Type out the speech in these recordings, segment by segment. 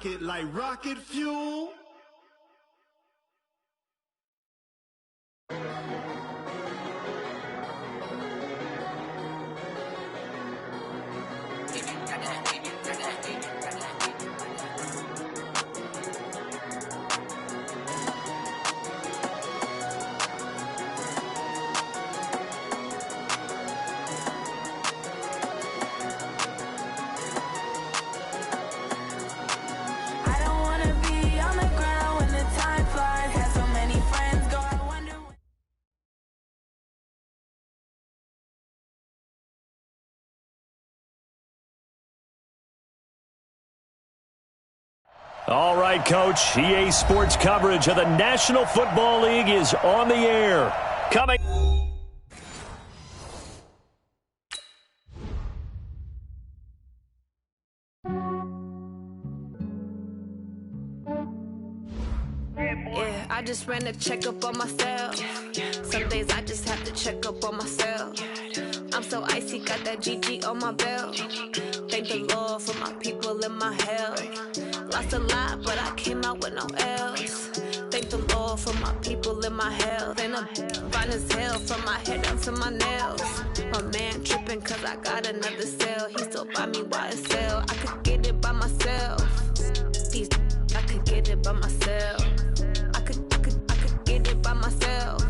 it like rocket fuel. All right, Coach. EA Sports coverage of the National Football League is on the air. Coming. Yeah, I just ran a checkup on myself. Some days I just have to check up on myself. I'm so icy, got that GG on my belt. Thank the Lord for my people and my health. Lost a lot, but I came out with no L's. Thank the Lord for my people and my health. And I'm fine as hell from my head down to my nails. My man tripping cause I got another cell. He still buy me YSL. I could get it by myself. These I could get it by myself. I could get it by myself.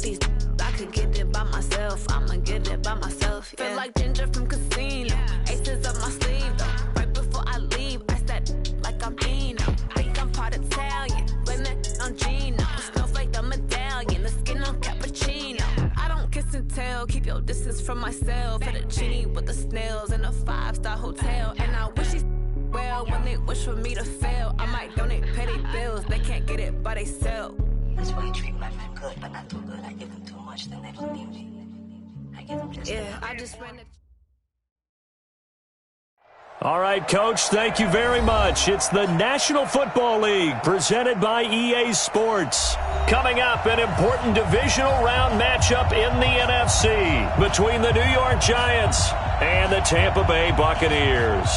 These I could get it by myself. I'ma get it by myself. Yeah. Feel like Ginger from Casino. Aces up my sleeve though. Right before I leave, I said like I'm Dino. Think I'm part Italian. Blame that on Gino. Smells like the medallion. The skin on cappuccino. I don't kiss and tell. Keep your distance from myself. At a genie with the snails in a 5-star hotel. And I wish he's well when they wish for me to fail. I might donate petty bills. They can't get it by they sell. That's why you treat my friend good, but not too good. I give them too much, then they don't need me. I give them just enough. I just ran it. All right, Coach, thank you very much. It's the National Football League presented by EA Sports. Coming up, an important divisional round matchup in the NFC between the New York Giants and the Tampa Bay Buccaneers.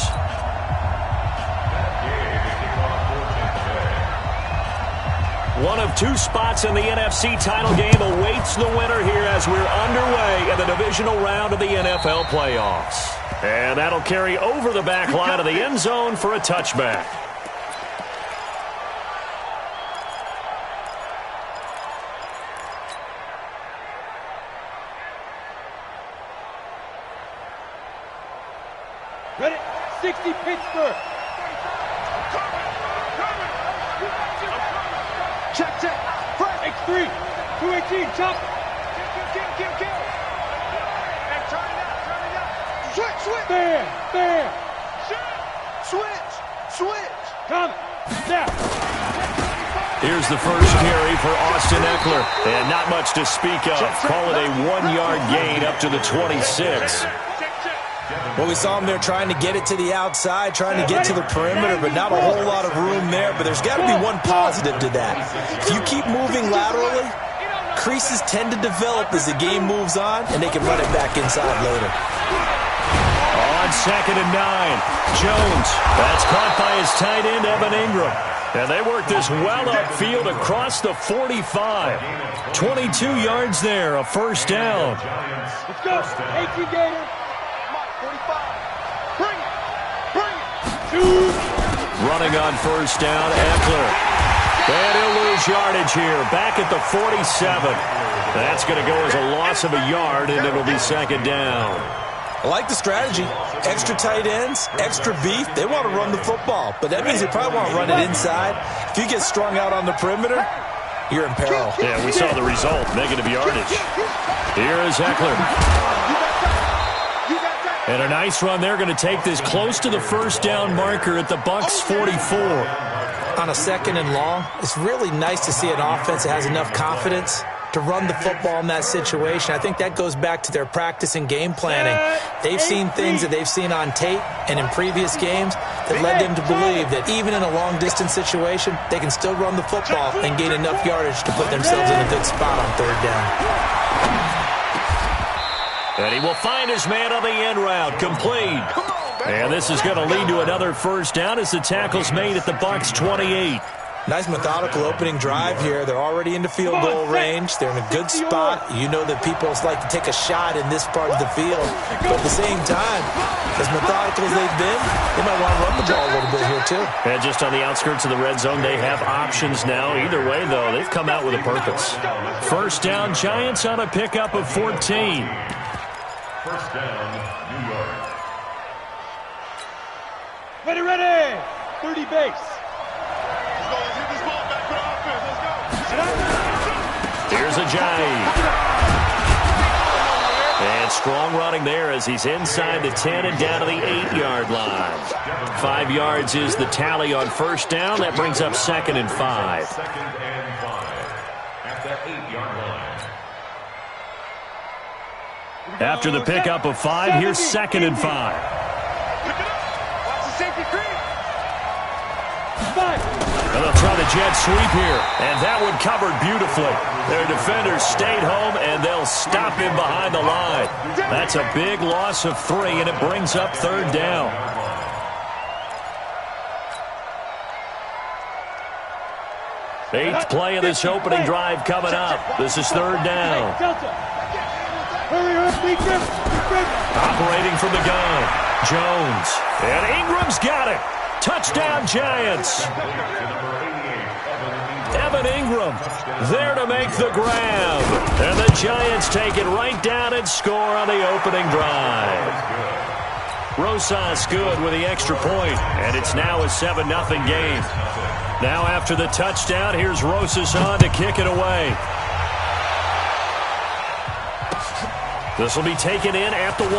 One of two spots in the NFC title game awaits the winner here as we're underway in the divisional round of the NFL playoffs. And that'll carry over the back line of the end zone for a touchback. Ready? 60 Pittsburgh. Check. Front. X3. 218. Chop. Kill. And turn it out. Switch. There. Switch. Come. Snap. Here's the first carry for Austin Eckler. And not much to speak of. Call it a 1-yard gain up to the 26. Well, we saw him there trying to get it to the outside, trying to get to the perimeter, but not a whole lot of room there. But there's got to be one positive to that. If you keep moving laterally, creases tend to develop as the game moves on, and they can run it back inside later. On 2nd and 9, Jones. That's caught by his tight end, Evan Ingram. And they work this well upfield across the 45. 22 yards there, a first down. Let's go. 18 Gator. 45. Bring it. Running on first down, Eckler. And he'll lose yardage here, back at the 47. That's going to go as a loss of a yard, and it'll be second down. I like the strategy. Extra tight ends, extra beef. They want to run the football, but that means they probably want to run it inside. If you get strung out on the perimeter, you're in peril. Yeah, we saw the result, negative yardage. Here is Eckler. And a nice run there, going to take this close to the first down marker at the Bucs 44. On a 2nd and long, it's really nice to see an offense that has enough confidence to run the football in that situation. I think that goes back to their practice and game planning. They've seen things that they've seen on tape and in previous games that led them to believe that even in a long-distance situation, they can still run the football and gain enough yardage to put themselves in a good spot on 3rd down. And he will find his man on the end route, complete. And this is going to lead to another first down as the tackle's made at the Bucs 28. Nice methodical opening drive here. They're already into field goal range. They're in a good spot. You know that people like to take a shot in this part of the field. But at the same time, as methodical as they've been, they might want to run the ball a little bit here too. And just on the outskirts of the red zone, they have options now. Either way, though, they've come out with a purpose. First down, Giants on a pickup of 14. First down, New York. Ready. 30 base. Here's Ajayi. And strong running there as he's inside the 10 and down to the 8-yard line. 5 yards is the tally on first down. That brings up 2nd and 5. Second and 5 at the 8-yard line. After the pickup of 5, here's 2nd and 5. Watch the safety creep. 5. And they'll try the jet sweep here. And that one covered beautifully. Their defenders stayed home, and they'll stop him behind the line. That's a big loss of 3, and it brings up 3rd down. Eighth play of this opening drive coming up. This is 3rd down. Operating from the gun, Jones. And Ingram's got it. Touchdown, Giants. Evan Ingram there to make the grab. And the Giants take it right down and score on the opening drive. Rosas good with the extra point, and it's now a 7-0 game. Now after the touchdown, here's Rosas on to kick it away. This will be taken in at the 1.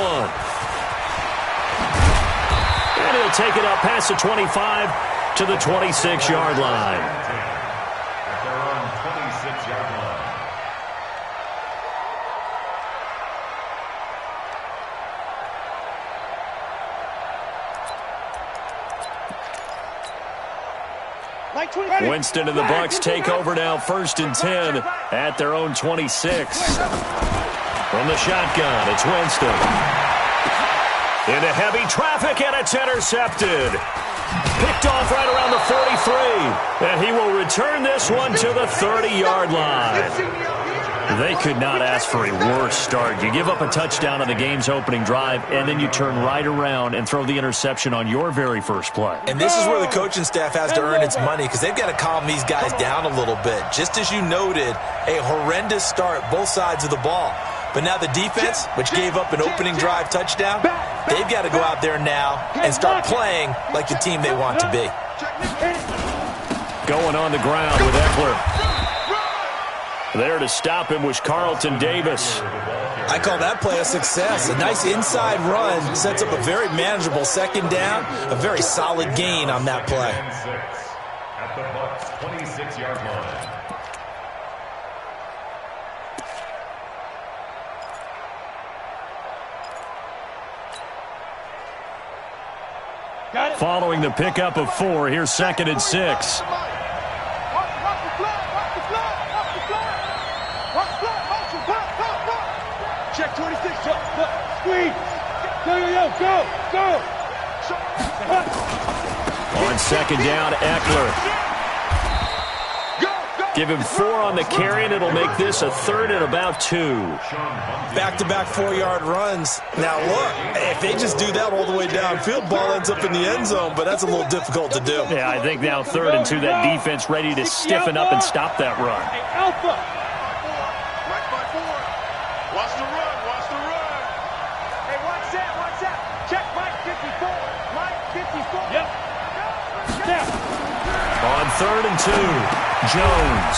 And he'll take it up past the 25 to the 26-yard line. At their own 26-yard line. Winston and the Bucs take over now, 1st and 10 at their own 26. From the shotgun, it's Winston. Into heavy traffic, and it's intercepted. Picked off right around the 43. And he will return this one to the 30-yard line. They could not ask for a worse start. You give up a touchdown on the game's opening drive, and then you turn right around and throw the interception on your very first play. And this is where the coaching staff has to earn its money, because they've got to calm these guys down a little bit. Just as you noted, a horrendous start both sides of the ball. But now the defense, which gave up an opening drive touchdown, they've got to go out there now and start playing like the team they want to be. Going on the ground with Eckler. There to stop him was Carlton Davis. I call that play a success. A nice inside run sets up a very manageable 2nd down, a very solid gain on that play. At the Bucs 26-yard line. Following the pickup of 4, here's 2nd and 6. Check 26. Squeeze. Go. On 2nd down, Eckler. Give him 4 on the carry, and it'll make this a 3rd and about 2. Back-to-back 4-yard runs. Now, look, if they just do that all the way downfield, ball ends up in the end zone, but that's a little difficult to do. Yeah, I think now 3rd and 2, that defense ready to stiffen up and stop that run. Alpha. Watch the run. Hey, watch that. Check Mike 54. Mike 54. Yep. Step. On 3rd and 2, Jones.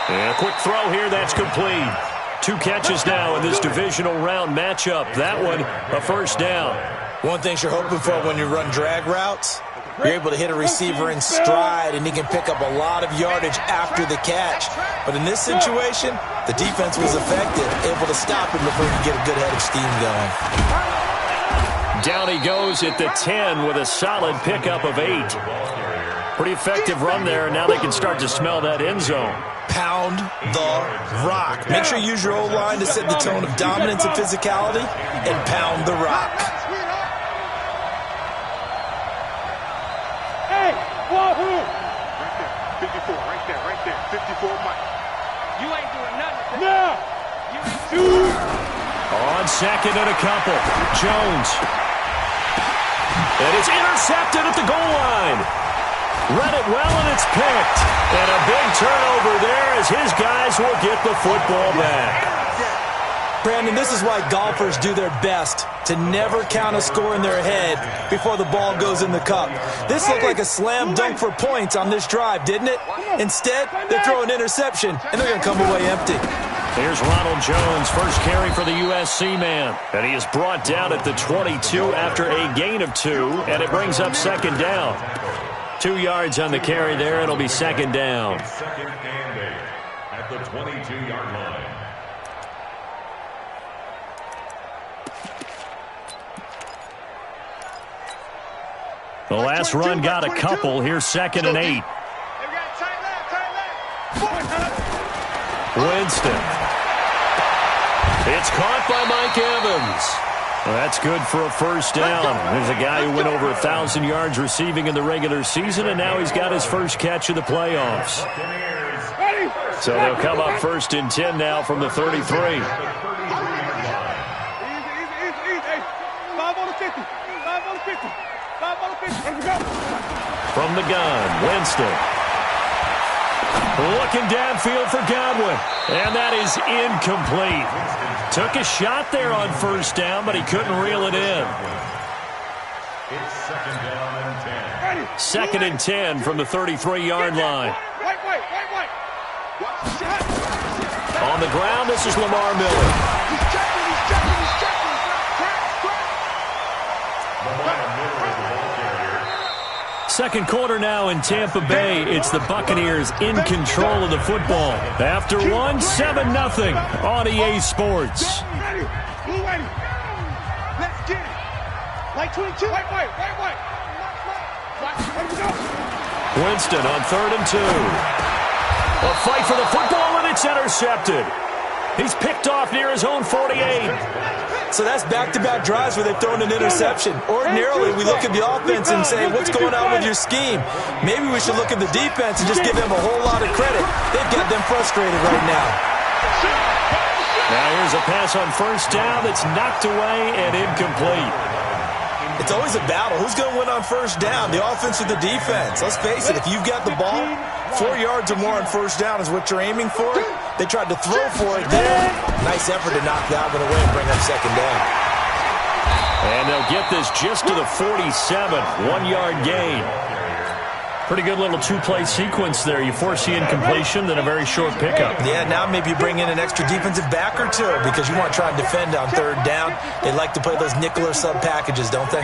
And a quick throw here, that's complete. 2 catches now in this divisional round matchup. That one, a first down. One thing you're hoping for when you run drag routes, you're able to hit a receiver in stride, and he can pick up a lot of yardage after the catch. But in this situation, the defense was effective, able to stop him before he could get a good head of steam going. Down he goes at the 10 with a solid pickup of 8. Pretty effective run there, and now they can start to smell that end zone. Pound the rock. Make sure you use your O-line to set the tone of dominance and physicality, and pound the rock. Now. Shoot. On second and a couple. Jones. And it's intercepted at the goal line. Read it well, and it's picked. And a big turnover there as his guys will get the football back. Brandon, this is why golfers do their best to never count a score in their head before the ball goes in the cup. This looked like a slam dunk for points on this drive, didn't it? Instead, they throw an interception, and they're going to come away empty. Here's Ronald Jones, first carry for the USC man. And he is brought down at the 22 after a gain of 2, and it brings up second down. 2 yards on the carry there. It'll be second down. Second and 8 at the 22-yard line. The last run got a couple. Here's second and 8. Winston. It's caught by Mike Evans. Well, that's good for a first down. There's a guy who went over 1,000 yards receiving in the regular season, and now he's got his first catch of the playoffs. So they'll come up first and 10 now from the 33. Easy. 5 on the 50. 5 on the 50. 5 on the 50. Let's go. From the gun, Winston. Looking downfield for Godwin. And that is incomplete. Took a shot there on first down, but he couldn't reel it in. It's second down and 10. Second and 10 from the 33-yard line. Wait. On the ground, this is Lamar Miller. He's checking. Second quarter now in Tampa Bay. It's the Buccaneers in control of the football. After one, 7-0 on EA Sports. Ready. Let's get it. Like 22. Wait. Let's go. Winston on 3rd and 2. A fight for the football, and it's intercepted. He's picked off near his own 48. So that's back-to-back drives where they've thrown an interception. Ordinarily, we look at the offense and say, what's going on with your scheme? Maybe we should look at the defense and just give them a whole lot of credit. They've got them frustrated right now. Now here's a pass on first down that's knocked away and incomplete. It's always a battle. Who's going to win on first down, the offense or the defense? Let's face it, if you've got the ball, 4 yards or more on first down is what you're aiming for. They tried to throw for it there. Nice effort to knock that one away and bring up second down. And they'll get this just to the 47, 1-yard gain. Pretty good little two-play sequence there. You force the incompletion, then a very short pickup. Yeah, now maybe you bring in an extra defensive back or two because you want to try and defend on third down. They like to play those nickel or sub packages, don't they?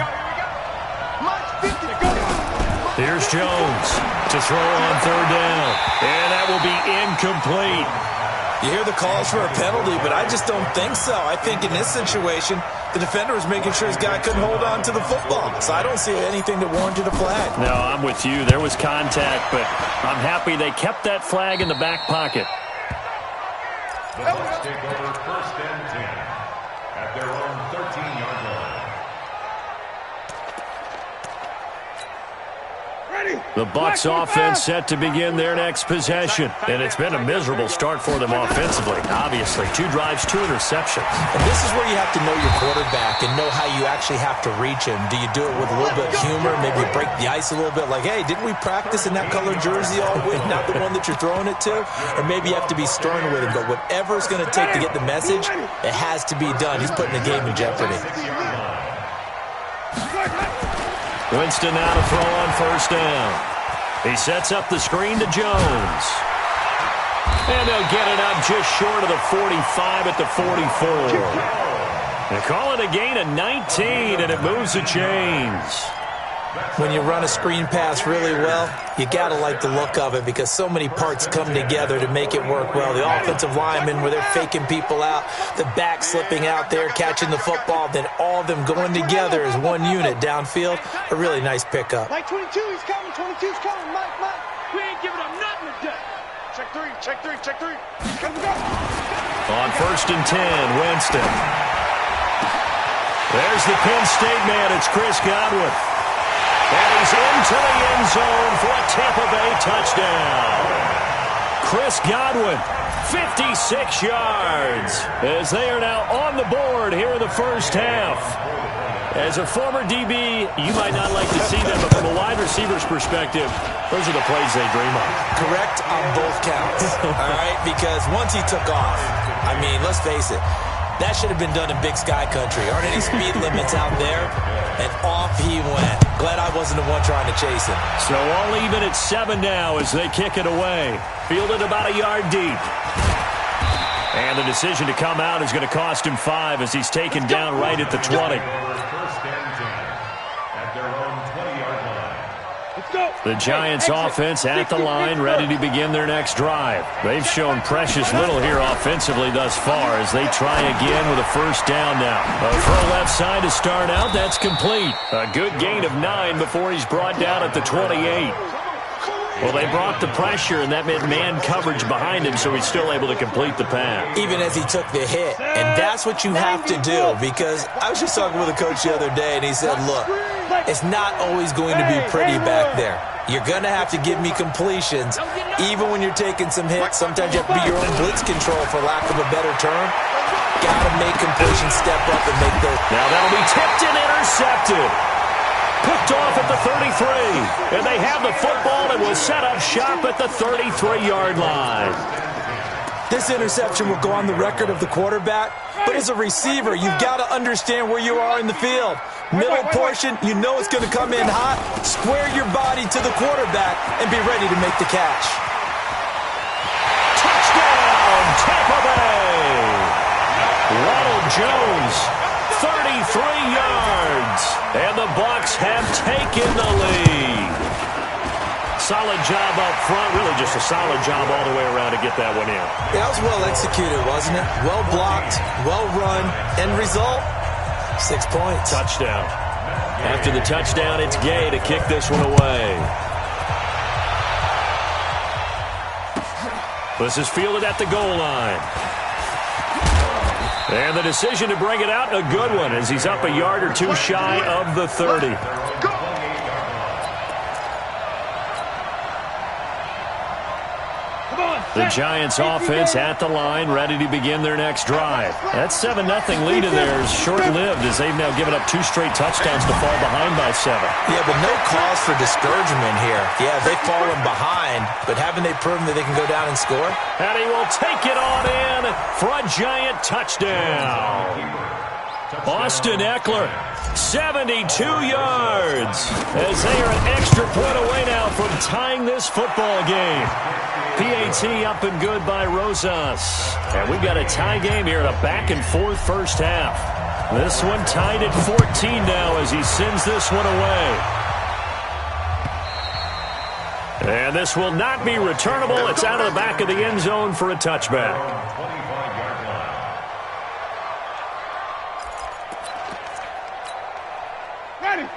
Here's Jones to throw on third down. And that will be incomplete. You hear the calls for a penalty, but I just don't think so. I think in this situation, the defender was making sure his guy couldn't hold on to the football. So I don't see anything that warranted a flag. No, I'm with you. There was contact, but I'm happy they kept that flag in the back pocket. The Bucs take over first and 10 at their own 13-yard line. The Bucs offense set to begin their next possession. And it's been a miserable start for them offensively. Obviously, 2 drives, 2 interceptions. And this is where you have to know your quarterback and know how you actually have to reach him. Do you do it with a little bit of humor, maybe break the ice a little bit, like, hey, didn't we practice in that colored jersey all week, not the one that you're throwing it to? Or maybe you have to be stern with him, but whatever it's going to take to get the message, it has to be done. He's putting the game in jeopardy. Winston now to throw on first down. He sets up the screen to Jones. And they'll get it up just short of the 45 at the 44. They call it a gain of 19, and it moves the chains. When you run a screen pass really well, you got to like the look of it because so many parts come together to make it work well. The offensive linemen, where they're faking people out, the back slipping out there, catching the football, then all of them going together as one unit downfield. A really nice pickup. Mike 22, he's coming. 22's coming. Mike. We ain't giving up nothing today. Check three. Come go. On first and 10, Winston. There's the Penn State man. It's Chris Godwin. And he's into the end zone for a Tampa Bay touchdown. Chris Godwin, 56 yards as they are now on the board here in the first half. As a former DB, you might not like to see them, but from a wide receiver's perspective, those are the plays they dream of. Correct on both counts, all right? Because once he took off, I mean, let's face it, that should have been done in Big Sky Country. Aren't any speed limits out there? And off he went. Glad I wasn't the one trying to chase him. So all even at 7 now as they kick it away. Fielded about a yard deep. And the decision to come out is going to cost him 5 as he's taken down right at the 20. The Giants offense at the line, ready to begin their next drive. They've shown precious little here offensively thus far as they try again with a first down now. A throw left side to start out. That's complete. A good gain of 9 before he's brought down at the 28. Well, they brought the pressure, and that meant man coverage behind him, so he's still able to complete the pass. Even as he took the hit. And that's what you have to do, because I was just talking with a coach the other day, and he said, look, it's not always going to be pretty back there. You're going to have to give me completions, even when you're taking some hits. Sometimes you have to be your own blitz control, for lack of a better term. Got to make completions step up and make those. Now that'll be tipped and intercepted. Picked off at the 33. And they have the football and will set up shop at the 33-yard line. This interception will go on the record of the quarterback, but as a receiver, you've got to understand where you are in the field. Middle portion, you know it's going to come in hot. Square your body to the quarterback and be ready to make the catch. Touchdown, Tampa Bay! Ronald Jones, 33 yards, and the Bucs have taken the lead. Solid job up front, really just a solid job all the way around to get that one in. Yeah, that was well executed, wasn't it? Well blocked, well run, end result, 6 points. Touchdown. After the touchdown, it's Gay to kick this one away. This is fielded at the goal line. And the decision to bring it out, a good one, as he's up a yard or two shy of the 30. The Giants offense at the line, ready to begin their next drive. That 7-0 lead of theirs short-lived as they've now given up 2 straight touchdowns to fall behind by 7. Yeah, but no cause for discouragement here. Yeah, they've fallen behind, but haven't they proven that they can go down and score? And he will take it on in for a Giant touchdown. Austin Eckler, 72 yards, as they are an extra point away now from tying this football game. PAT up and good by Rosas. And we've got a tie game here in a back-and-forth first half. This one tied at 14 now as he sends this one away. And this will not be returnable. It's out of the back of the end zone for a touchback.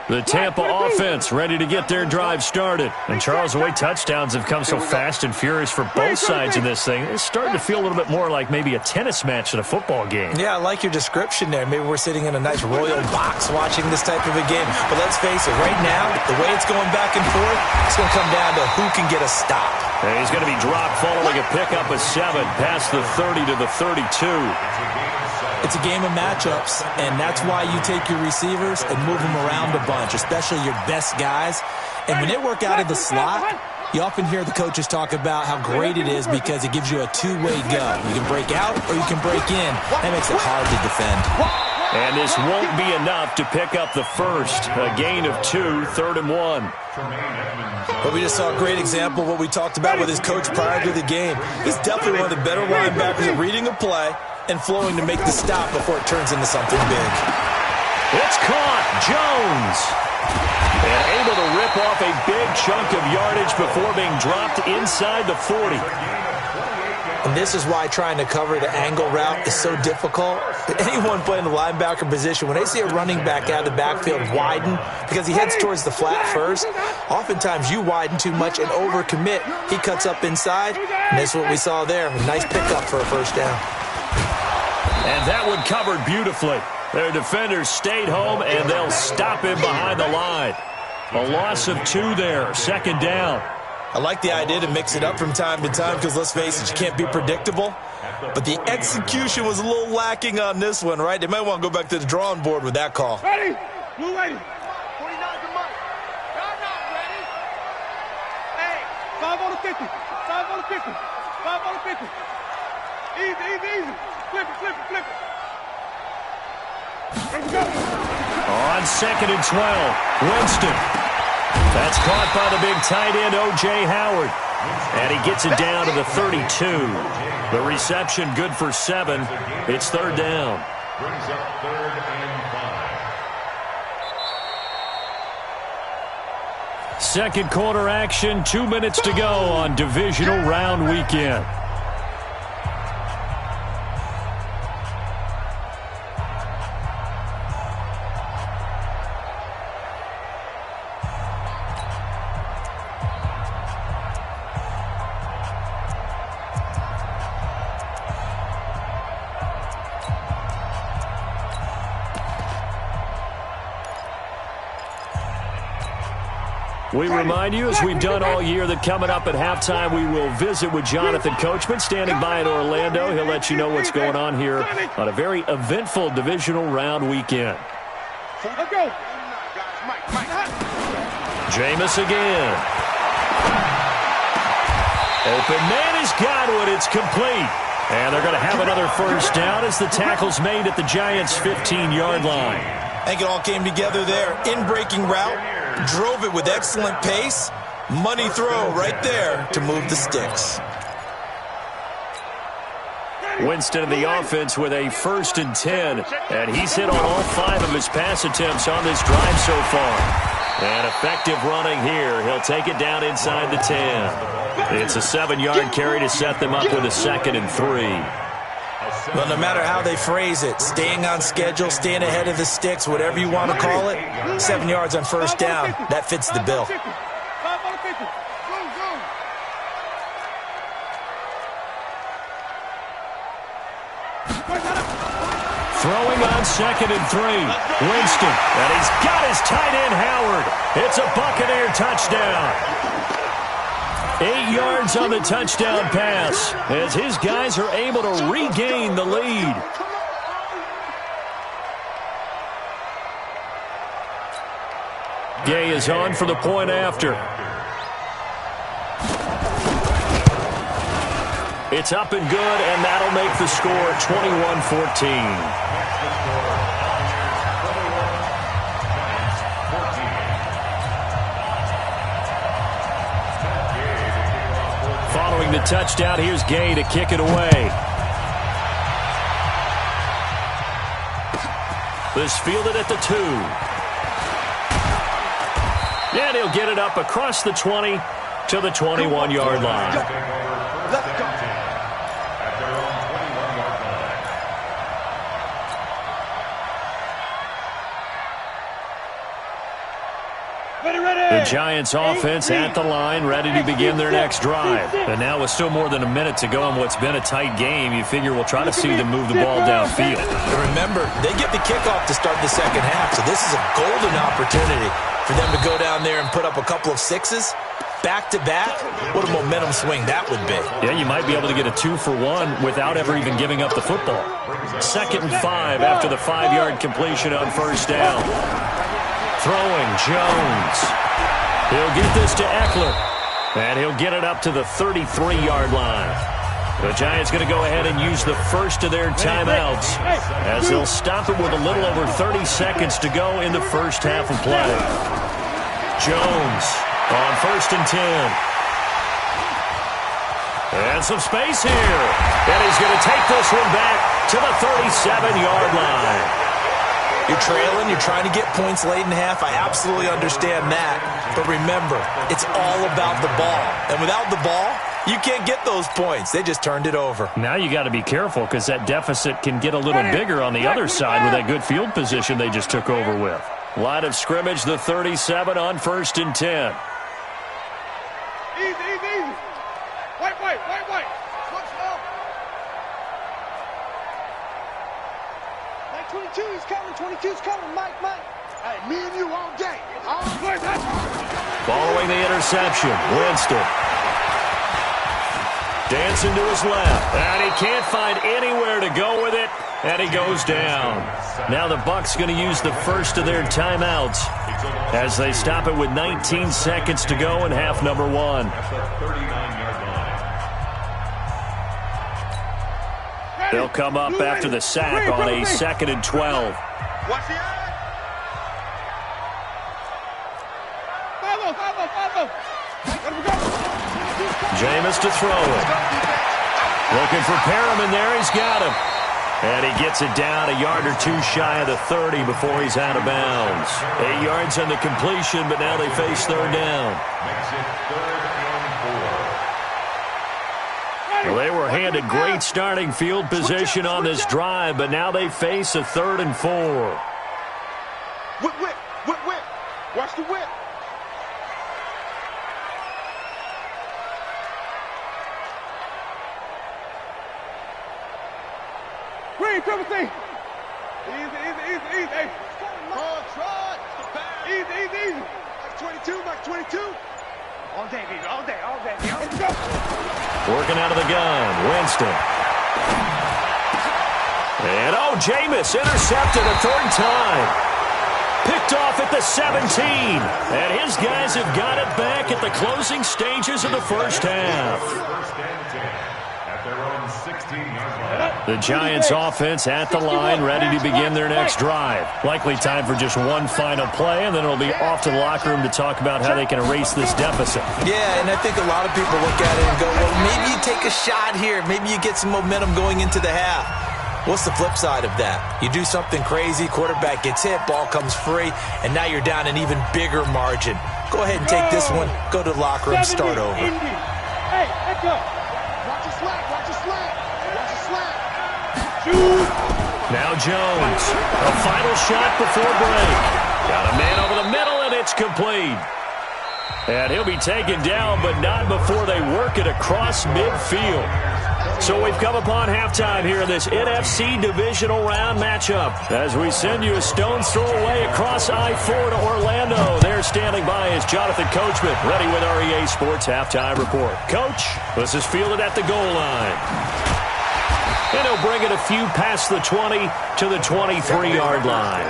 The Tampa offense ready to get their drive started. And Charles, the way touchdowns have come so fast and furious for both sides in this thing, it's starting to feel a little bit more like maybe a tennis match than a football game. Yeah, I like your description there. Maybe we're sitting in a nice royal box watching this type of a game. But let's face it, right now, the way it's going back and forth, it's going to come down to who can get a stop. And he's going to be dropped following a pickup of 7 past the 30 to the 32. It's a game of matchups, and that's why you take your receivers and move them around a bunch, especially your best guys. And when they work out of the slot, you often hear the coaches talk about how great it is because it gives you a two-way go. You can break out or you can break in. That makes it hard to defend. And this won't be enough to pick up the first. A gain of 2, 3rd and 1. But we just saw a great example of what we talked about with his coach prior to the game. He's definitely one of the better linebackers at reading a play and flowing to make the stop before it turns into something big. It's caught. Jones. And able to rip off a big chunk of yardage before being dropped inside the 40. And this is why trying to cover the angle route is so difficult. Anyone playing the linebacker position, when they see a running back out of the backfield widen because he heads towards the flat first, oftentimes you widen too much and overcommit. He cuts up inside, and that's what we saw there. A nice pickup for a first down. And that one covered beautifully. Their defenders stayed home, and they'll stop him behind the line. A loss of 2 there, 2nd down. I like the idea to mix it up from time to time because, let's face it, you can't be predictable. But the execution was a little lacking on this one, right? They might want to go back to the drawing board with that call. Ready? Blue ready. 49's the mic. Y'all not ready. Hey, 5 on the 50. 5 on the 50. 5 on the 50. Easy, easy, easy. Flip it, flip it, flip it. Let's go. On 2nd and 12, Winston. That's caught by the big tight end, O.J. Howard. And he gets it down to the 32. The reception good for 7. It's 3rd down. Brings up 3rd and 5. Second quarter action, 2 minutes to go on divisional round weekend. We remind you, as we've done all year, that coming up at halftime, we will visit with Jonathan Coachman, standing by in Orlando. He'll let you know what's going on here on a very eventful divisional round weekend. Let's go. Jameis again. Open man is Godwin. It's complete. And they're going to have another first down as the tackle's made at the Giants' 15-yard line. I think it all came together there. In-breaking route. Drove it with excellent pace. Money throw right there to move the sticks. Winston in the offense with a 1st and 10. And he's hit on all 5 of his pass attempts on this drive so far. And effective running here. He'll take it down inside the 10. It's a 7-yard carry to set them up with a 2nd and 3. Well, no matter how they phrase it, staying on schedule, staying ahead of the sticks, whatever you want to call it, 7 yards on first down, that fits the bill. Throwing on 2nd and 3. Winston, and he's got his tight end Howard. It's a Buccaneer touchdown. 8 yards on the touchdown pass as his guys are able to regain the lead. Gay is on for the point after. It's up and good, and that'll make the score 21-14. Following the touchdown, here's Gay to kick it away. This fielded at the 2. And he'll get it up across the 20 to the 21-yard line. The Giants offense at the line, ready to begin their next drive. And now with still more than a minute to go in what's been a tight game, you figure we'll try to see them move the ball downfield. And remember, they get the kickoff to start the second half, so this is a golden opportunity for them to go down there and put up a couple of 6s. Back-to-back, what a momentum swing that would be. Yeah, you might be able to get a 2-for-1 without ever even giving up the football. 2nd and 5 after the 5-yard completion on first down. Throwing, Jones. He'll get this to Eckler. And he'll get it up to the 33-yard line. The Giants going to go ahead and use the first of their timeouts as they'll stop it with a little over 30 seconds to go in the first half of play. Jones on 1st and 10. And some space here. And he's going to take this one back to the 37-yard line. You're trailing, you're trying to get points late in half. I absolutely understand that. But remember, it's all about the ball. And without the ball, you can't get those points. They just turned it over. Now you got to be careful because that deficit can get a little bigger on the other side with that good field position they just took over with. Line of scrimmage, the 37 on 1st and 10. Easy, easy, easy. White. Switch up. 22 is coming, 22's coming. Mike. Hey, me and you all day. All day. Following the interception, Winston. Dancing to his left, and he can't find anywhere to go with it, and he goes down. Now the Bucs going to use the first of their timeouts as they stop it with 19 seconds to go in half number one. They'll come up after the sack on a 2nd and 12. Watch the eye. Jameis to throw it. Looking for Perriman there. He's got him. And he gets it down a yard or two shy of the 30 before he's out of bounds. 8 yards on the completion, but now they face third down. Makes it 3rd and 4. Well, they were handed great starting field position on this drive, but now they face a 3rd and 4. Whip, whip, whip, whip. Watch the whip. Green, triple C. Easy. Hey. Trot. Easy. Max 22. All day, baby. All day. Let's go. Working out of the gun, Winston. And, Jameis intercepted a 3rd time. Picked off at the 17. And his guys have got it back at the closing stages of the first half. 1st and 10 at their own 16-yard line. The Giants offense at the line, ready to begin their next drive. Likely time for just one final play, and then it'll be off to the locker room to talk about how they can erase this deficit. Yeah, and I think a lot of people look at it and go, well, maybe you take a shot here. Maybe you get some momentum going into the half. What's the flip side of that? You do something crazy, quarterback gets hit, ball comes free, and now you're down an even bigger margin. Go ahead and take this one, go to the locker room, start over. Hey, let's go. Watch the slack. Now Jones, a final shot before break. Got a man over the middle, and it's complete. And he'll be taken down, but not before they work it across midfield. So we've come upon halftime here in this NFC divisional round matchup. As we send you a stone's throw away across I-4 to Orlando. There standing by is Jonathan Coachman, ready with our EA Sports Halftime Report. Coach, this is fielded at the goal line. And he'll bring it a few past the 20 to the 23-yard line.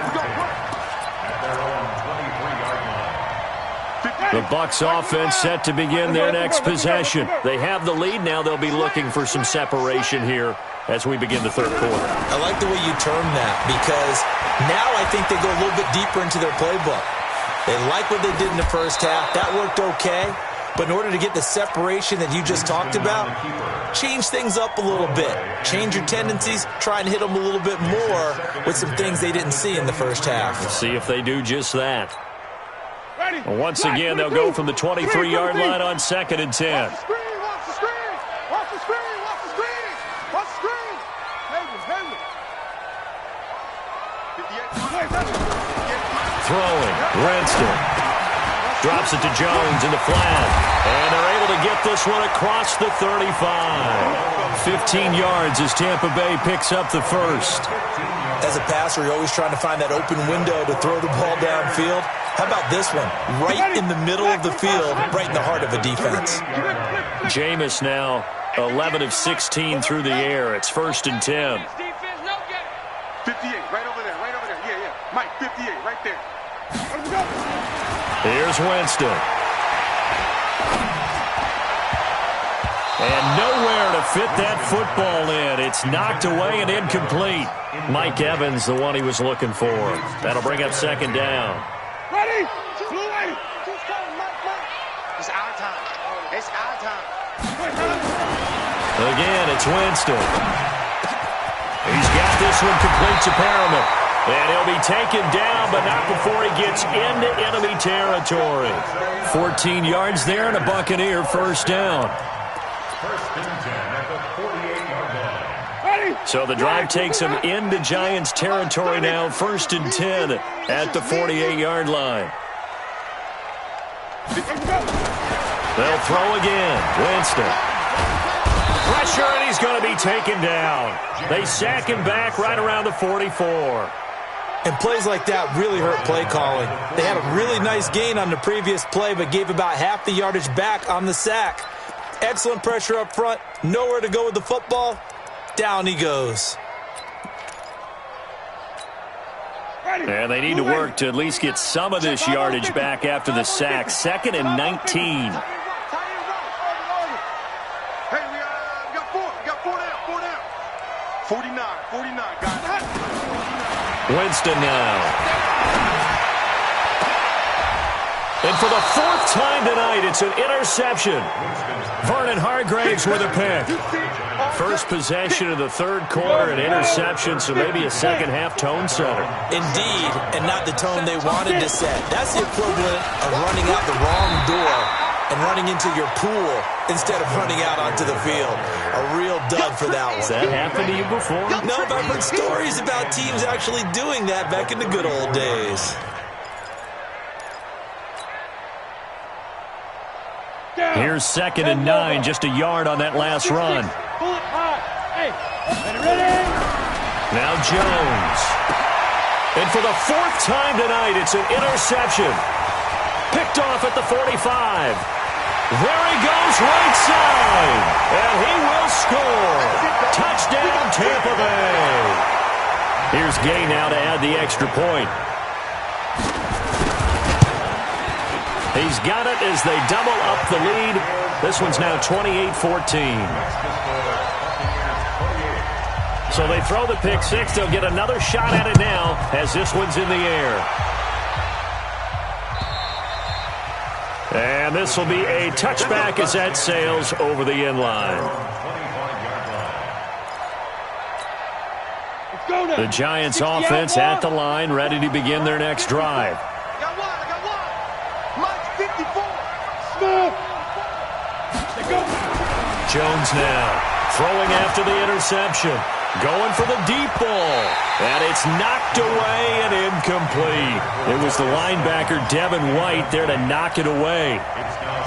The Bucs offense set to begin their next possession. They have the lead. Now they'll be looking for some separation here as we begin the third quarter. I like the way you term that because now I think they go a little bit deeper into their playbook. They like what they did in the first half. That worked okay. But in order to get the separation that you just talked about, change things up a little bit. Change your tendencies. Try and hit them a little bit more with some things they didn't see in the first half. We'll see if they do just that. Once again, they'll go from the 23-yard line on 2nd and 10. Watch the screen. Throwing, Winston. Drops it to Jones in the flat. And they're able to get this one across the 35. 15 yards as Tampa Bay picks up the first. As a passer, you're always trying to find that open window to throw the ball downfield. How about this one? Right in the middle of the field, right in the heart of a defense. Jameis now 11 of 16 through the air. It's 1st and 10. 58, right over there. Yeah. Mike, 58, right there. Let's go. Here's Winston. And nowhere to fit that football in. It's knocked away and incomplete. Mike Evans, the one he was looking for. That'll bring up 2nd down. Ready? Blue lady. It's our time. Again, it's Winston. He's got this one complete to Perriman. And he'll be taken down, but not before he gets into enemy territory. 14 yards there and a Buccaneer first down. 1st and 10 at the 48-yard line. So the drive takes him into Giants territory now. 1st and 10 at the 48-yard line. They'll throw again. Winston. Pressure, and he's going to be taken down. They sack him back right around the 44. And plays like that really hurt play calling. They had a really nice gain on the previous play, but gave about half the yardage back on the sack. Excellent pressure up front. Nowhere to go with the football. Down he goes. And they need to work to at least get some of this yardage back after the sack. 2nd and 19. Hey, we got 4. We got 4 down. 4 down. 49, guys. Winston now. And for the 4th time tonight, it's an interception. Vernon Hargraves with a pick. First possession of the 3rd quarter, an interception, so maybe a second-half tone setter. Indeed, and not the tone they wanted to set. That's the equivalent of running out the wrong door and running into your pool instead of running out onto the field. A real dud for that one. Has that happened to you before? No, but I've heard stories about teams actually doing that back in the good old days. Here's 2nd and 9, just a yard on that last run. Now Jones. And for the 4th time tonight, it's an interception. Picked off at the 45. There he goes right side. And he will score. Touchdown, Tampa Bay. Here's Gay now to add the extra point. He's got it as they double up the lead. This one's now 28-14. So they throw the pick six. They'll get another shot at it now as this one's in the air. And this will be a touchback as that sails over the end line. The Giants offense at the line, ready to begin their next drive. Jones now throwing after the interception. Going for the deep ball. And it's knocked away and incomplete. It was the linebacker, Devin White, there to knock it away.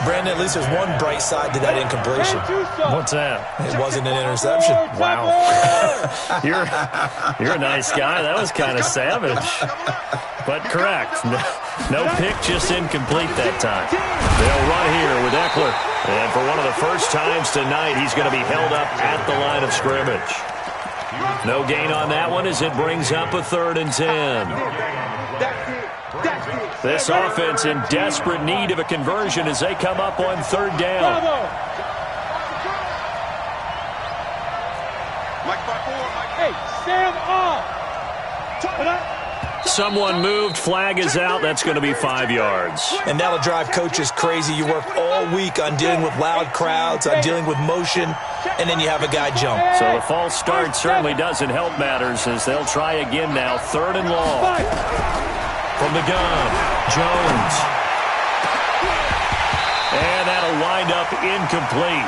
Brandon, at least there's one bright side to that incompletion. What's that? It wasn't an interception. Wow. You're a nice guy. That was kind of savage. But correct. No pick, just incomplete that time. They'll run here with Eckler. And for one of the first times tonight, he's going to be held up at the line of scrimmage. No gain on that one as it brings up a 3rd and 10. This offense in desperate need of a conversion as they come up on 3rd down. Hey, stand up. Someone moved. Flag is out. That's going to be 5 yards. And that'll drive coaches crazy. You work all week on dealing with loud crowds, on dealing with motion, and then you have a guy jump. So the false start certainly doesn't help matters as they'll try again now. 3rd and long. From the gun, Jones. And that'll wind up incomplete.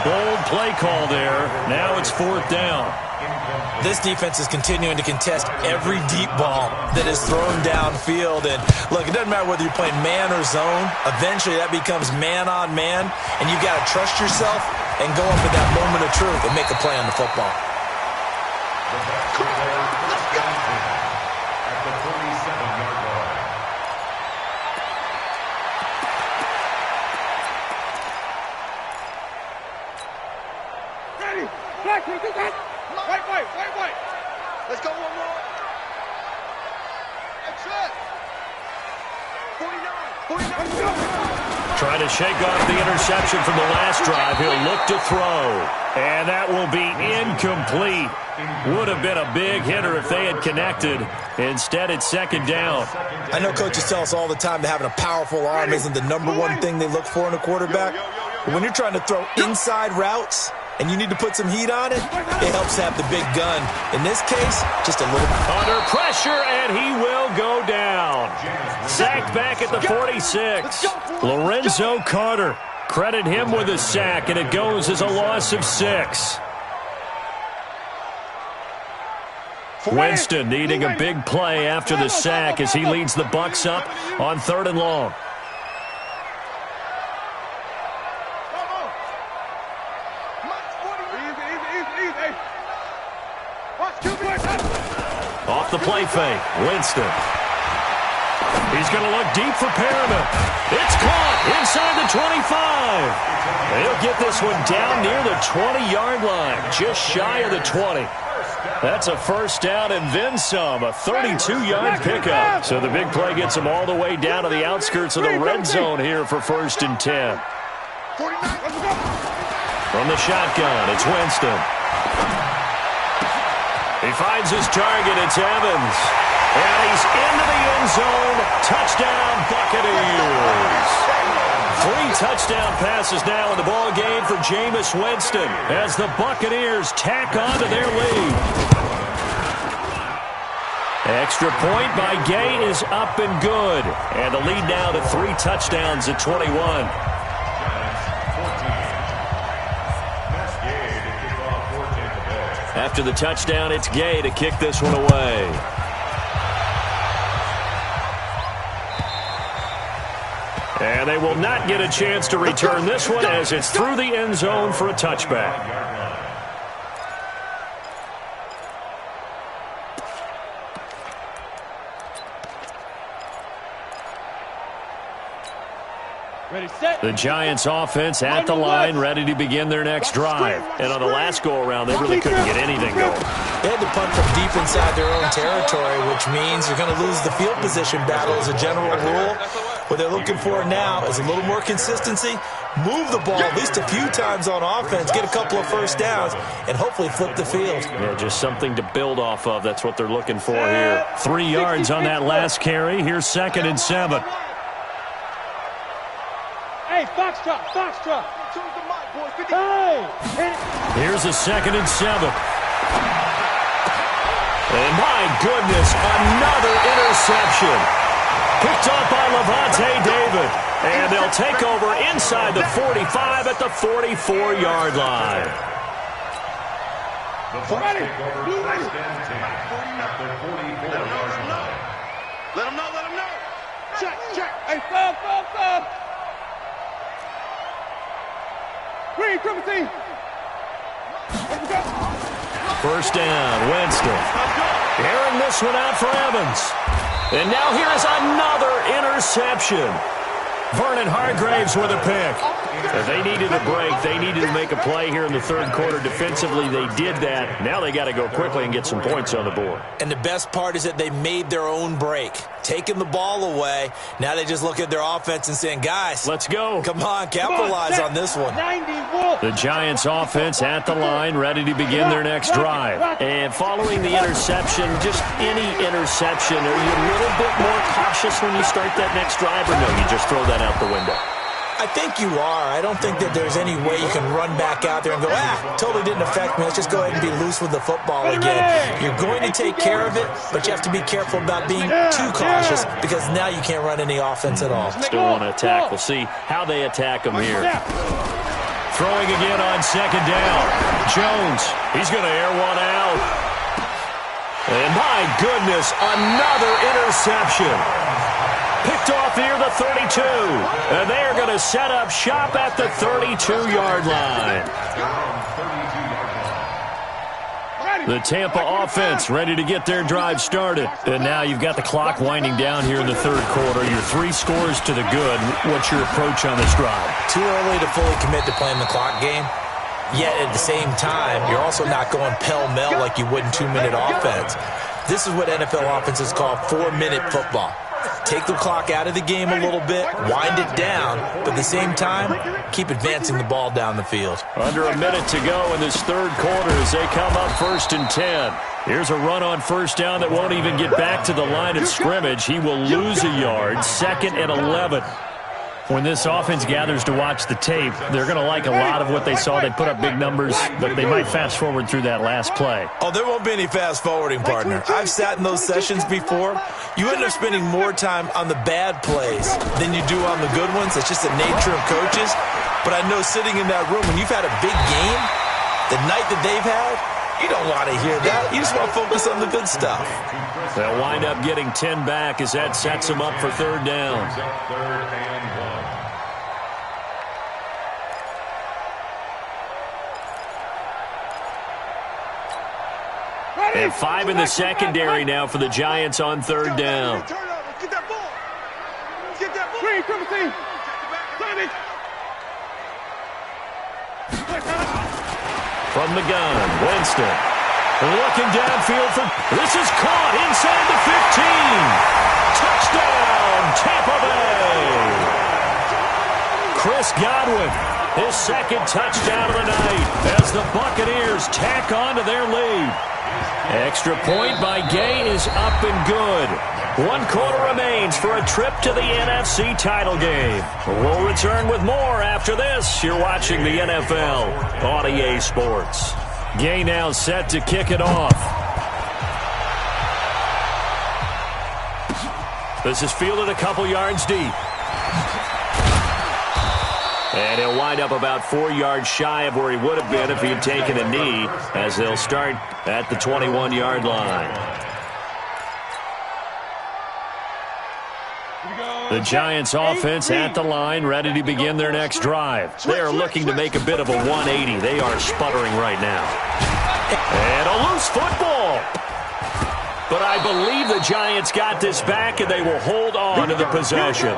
Bold play call there. Now it's 4th down. This defense is continuing to contest every deep ball that is thrown downfield. And look, it doesn't matter whether you're playing man or zone. Eventually that becomes man on man. And you've got to trust yourself and go up at that moment of truth and make a play on the football. At the 47-yard line. Ready. Black, you got it. White. Let's go one more. That's it. 49. Trying to shake off the interception from the last drive. He'll look to throw. And that will be incomplete. Would have been a big hitter if they had connected. Instead, it's 2nd down. I know coaches tell us all the time that having a powerful arm isn't the #1 thing they look for in a quarterback. But when you're trying to throw inside routes and you need to put some heat on it, it helps to have the big gun. In this case, just a little. Under pressure, and he will go down. Sacked back at the 46. Lorenzo Carter. Credit him with a sack, and it goes as a loss of 6. Winston needing a big play after the sack as he leads the Bucs up on 3rd and long. Off the play fake, Winston. He's going to look deep for Perriman. It's caught inside the 25. They'll get this one down near the 20-yard line, just shy of the 20. That's a first down and then some, a 32-yard pickup. So the big play gets them all the way down to the outskirts of the red zone here for 1st and 10. From the shotgun, it's Winston. He finds his target, it's Evans. And he's into the end zone. Touchdown, Buccaneers. 3 touchdown passes now in the ball game for Jameis Winston as the Buccaneers tack on to their lead. Extra point by Gay is up and good. And the lead now to 3 touchdowns at 21. After the touchdown, it's Gay to kick this one away. And they will not get a chance to return this one as it's through the end zone for a touchback. The Giants offense at the line, ready to begin their next drive. And on the last go-around, they really couldn't get anything going. They had to punt from deep inside their own territory, which means you're going to lose the field position battle as a general rule. What they're looking for now is a little more consistency, move the ball at least a few times on offense, get a couple of first downs, and hopefully flip the field. Yeah, just something to build off of. That's what they're looking for here. 3 yards on that last carry. Here's 2nd and 7. Hey, Foxtrot, Foxtrot. Hey. Here's a 2nd and 7. And my goodness, another interception. Picked up by Levante David. And they'll take over inside the 45 at the 44-yard line. The Bucs take over 1st and 10 at the 44-yard line. Let him know, let him know. Check, check. Hey, stop. Green, triple team. 1st down, Winston. Airing this one out for Evans. And now here is another interception. Vernon Hargreaves with a pick. If they needed a break, they needed to make a play here in the 3rd quarter. Defensively, they did that. Now they got to go quickly and get some points on the board. And the best part is that they made their own break, taking the ball away. Now they just look at their offense and saying, guys, let's go. Come on, capitalize on this one. The Giants offense at the line, ready to begin their next drive. And following the interception, just any interception, are you a little bit more cautious when you start that next drive, or no, you just throw that out the window? I think you are. I don't think that there's any way you can run back out there and go, totally didn't affect me. Let's just go ahead and be loose with the football again. You're going to take care of it, but you have to be careful about being too cautious because now you can't run any offense at all. Still want to attack. We'll see how they attack them here. Throwing again on 2nd down. Jones, he's going to air one out. And my goodness, another interception. Picked off near the 32. And they are going to set up shop at the 32-yard line. The Tampa offense ready to get their drive started. And now you've got the clock winding down here in the 3rd quarter. Your 3 scores to the good. What's your approach on this drive? Too early to fully commit to playing the clock game. Yet at the same time, you're also not going pell-mell like you would in 2-minute offense. This is what NFL offenses call 4-minute football. Take the clock out of the game a little bit, wind it down, but at the same time, keep advancing the ball down the field. Under a minute to go in this 3rd quarter as they come up 1st and 10. Here's a run on 1st down that won't even get back to the line of scrimmage. He will lose a yard, 2nd and 11. When this offense gathers to watch the tape, they're going to like a lot of what they saw. They put up big numbers, but they might fast forward through that last play. Oh, there won't be any fast forwarding, partner. I've sat in those sessions before. You end up spending more time on the bad plays than you do on the good ones. It's just the nature of coaches. But I know sitting in that room, when you've had a big game, the night that they've had, you don't want to hear that. You just want to focus on the good stuff. They'll wind up getting 10 back as that sets them up for 3rd down. 3rd and 1. have 5 in the secondary now for the Giants on third down. Get that ball. Get that ball. Green, triple team. From the gun, Winston. Looking downfield for... This is caught inside the 15. Touchdown, Tampa Bay. Chris Godwin, his second touchdown of the night as the Buccaneers tack on to their lead. Extra point by Gay is up and good. 1 quarter remains for a trip to the NFC title game. We'll return with more after this. You're watching the NFL on EA Sports. Gay now set to kick it off. This is fielded a couple yards deep. And he'll wind up about 4 yards shy of where he would have been if he had taken a knee, as they'll start at the 21-yard line. The Giants offense at the line, ready to begin their next drive. They are looking to make a bit of a 180. They are sputtering right now. And a loose football. But I believe the Giants got this back, and they will hold on to the possession.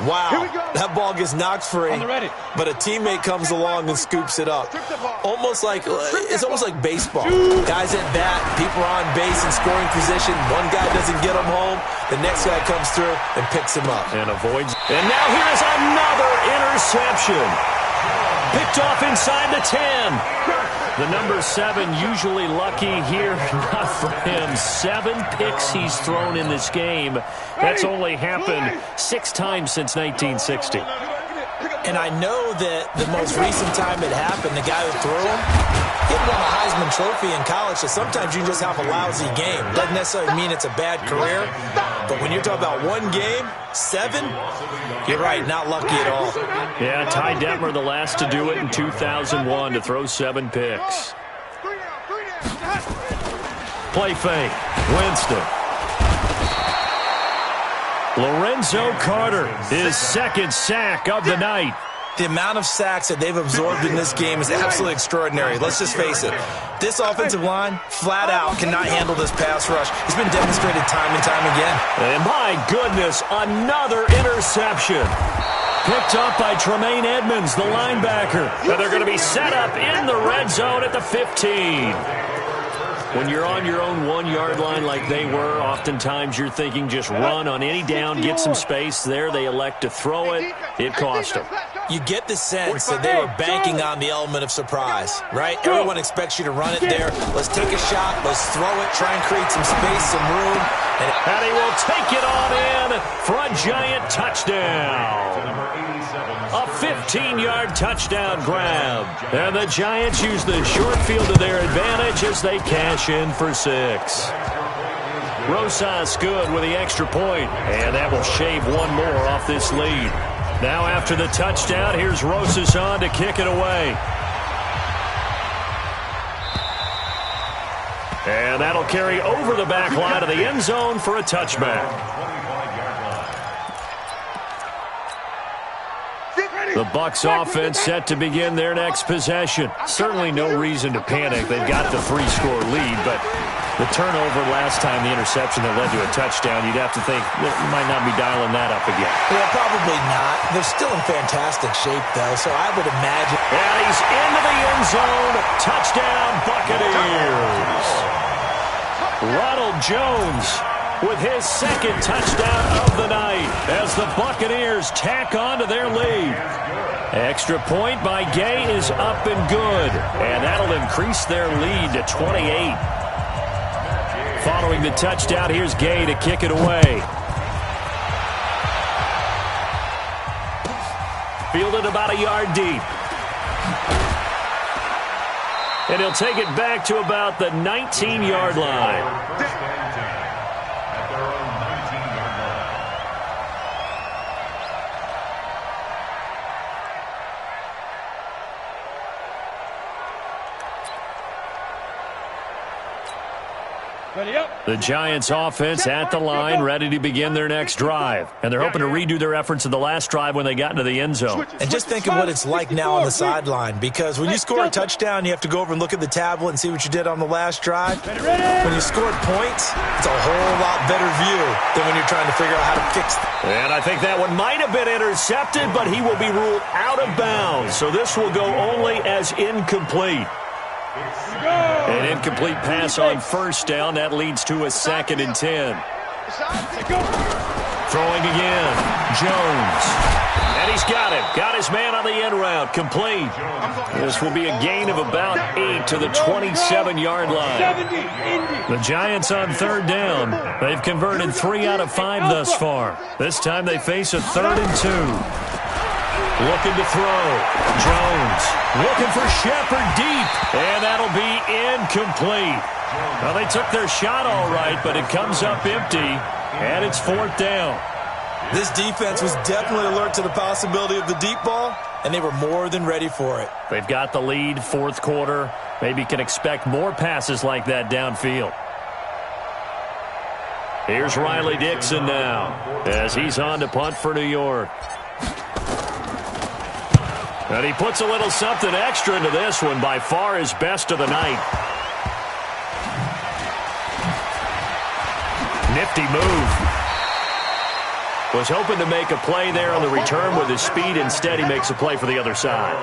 Wow, that ball gets knocked free, but a teammate comes along and scoops it up. It's almost like baseball. Guys at bat, people are on base in scoring position. One guy doesn't get him home. The next guy comes through and picks him up. And avoids. And now here's another interception. Picked off inside the 10. The number 7 usually lucky here. Not for him. 7 picks he's thrown in this game. That's only happened 6 times since 1960. And I know that the most recent time it happened, the guy who threw him, he won a Heisman Trophy in college, so sometimes you just have a lousy game. Doesn't necessarily mean it's a bad career, but when you're talking about one game, 7, you're right, not lucky at all. Yeah, Ty Detmer, the last to do it in 2001, to throw 7 picks. Play fake, Winston. Lorenzo Carter, his second sack of the night. The amount of sacks that they've absorbed in this game is absolutely extraordinary. Let's just face it. This offensive line, flat out, cannot handle this pass rush. It's been demonstrated time and time again. And my goodness, another interception. Picked up by Tremaine Edmonds, the linebacker. And they're going to be set up in the red zone at the 15. When you're on your own 1-yard line like they were, oftentimes you're thinking just run on any down, get some space. There they elect to throw it. It cost them. You get the sense that they were banking on the element of surprise, right? Everyone expects you to run it there. Let's take a shot. Let's throw it. Try and create some space, some room. And he will take it on in for a Giant touchdown. A 15-yard touchdown grab. And the Giants use the short field to their advantage as they cash in for 6. Rosas good with the extra point. And that will shave one more off this lead. Now after the touchdown, here's Rosas on to kick it away. And that'll carry over the back line of the end zone for a touchback. The Bucs offense set to begin their next possession. Certainly no reason to panic. They've got the 3-score lead, but the turnover last time, the interception that led to a touchdown, you'd have to think they might not be dialing that up again. Well, probably not. They're still in fantastic shape, though, so I would imagine. And he's into the end zone. Touchdown, Buccaneers. Ronald Jones with his second touchdown of the night as the Buccaneers tack on to their lead. Extra point by Gay is up and good, and that'll increase their lead to 28. Following the touchdown, here's Gay to kick it away. Fielded about a yard deep. And he'll take it back to about the 19-yard line. The Giants offense at the line, ready to begin their next drive. And they're hoping to redo their efforts in the last drive when they got into the end zone. And just think of what it's like now on the sideline, because when you score a touchdown, you have to go over and look at the tablet and see what you did on the last drive. When you scored points, it's a whole lot better view than when you're trying to figure out how to fix it. And I think that one might have been intercepted, but he will be ruled out of bounds. So this will go only as incomplete. An incomplete pass on first down. That leads to a 2nd and 10. Throwing again. Jones. And he's got him. Got his man on the end route. Complete. This will be a gain of about 8 to the 27-yard line. The Giants on 3rd down. They've converted 3 out of 5 thus far. This time they face a 3rd and 2. Looking to throw. Jones looking for Shepard deep. And that'll be incomplete. Well, they took their shot all right, but it comes up empty. And it's 4th down. This defense was definitely alert to the possibility of the deep ball, and they were more than ready for it. They've got the lead, 4th quarter. Maybe can expect more passes like that downfield. Here's Riley Dixon now as he's on to punt for New York. And he puts a little something extra into this one, by far his best of the night. Nifty move. Was hoping to make a play there on the return with his speed. Instead, he makes a play for the other side.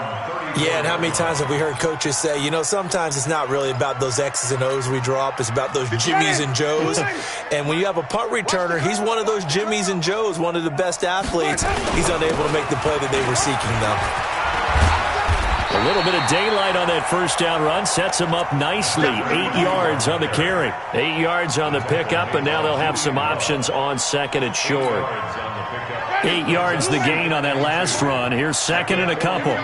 Yeah, and how many times have we heard coaches say, you know, sometimes it's not really about those X's and O's we drop. It's about those Jimmies and Joes. And when you have a punt returner, he's one of those Jimmies and Joes, one of the best athletes. He's unable to make the play that they were seeking, though. A little bit of daylight on that first down run sets him up nicely. 8 yards on the carry. 8 yards on the pickup, and now they'll have some options on 2nd and short. 8 yards the gain on that last run. Here's 2nd and a couple.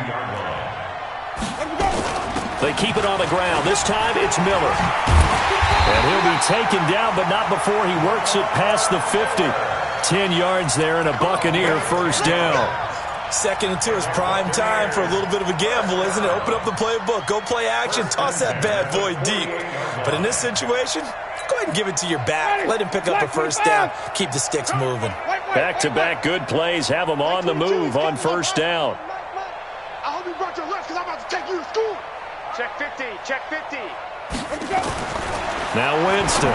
They keep it on the ground. This time it's Miller. And he'll be taken down, but not before he works it past the 50. 10 yards there and a Buccaneer first down. 2nd and 2 is prime time for a little bit of a gamble, isn't it? Open up the playbook, go play action, toss that bad boy deep. But in this situation, go ahead and give it to your back. Let him pick up a first down, keep the sticks moving. Back-to-back good plays have him on the move on first down. I hope you brought your left because I'm about to take you to school. Check 50, check 50. Now Winston.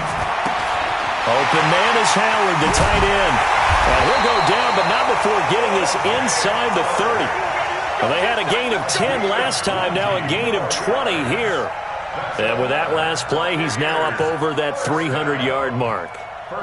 Open man is Howard, the tight end. And he'll go down, but not before getting this inside the 30. Well, they had a gain of 10 last time, now a gain of 20 here. And with that last play, he's now up over that 300-yard mark.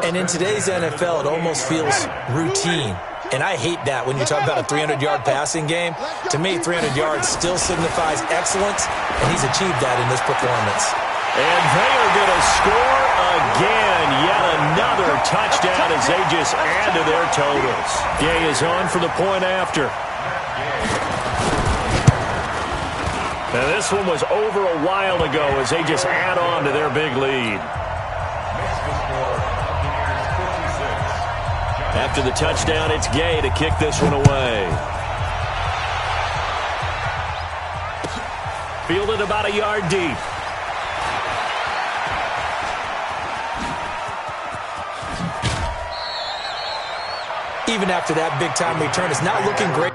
And in today's NFL, it almost feels routine. And I hate that when you talk about a 300-yard passing game. To me, 300 yards still signifies excellence, and he's achieved that in this performance. And they are going to score again. Yet another touchdown as they just add to their totals. Gay is on for the point after. Now this one was over a while ago as they just add on to their big lead. After the touchdown, it's Gay to kick this one away. Fielded about a yard deep. Even after that big-time return, it's not looking great.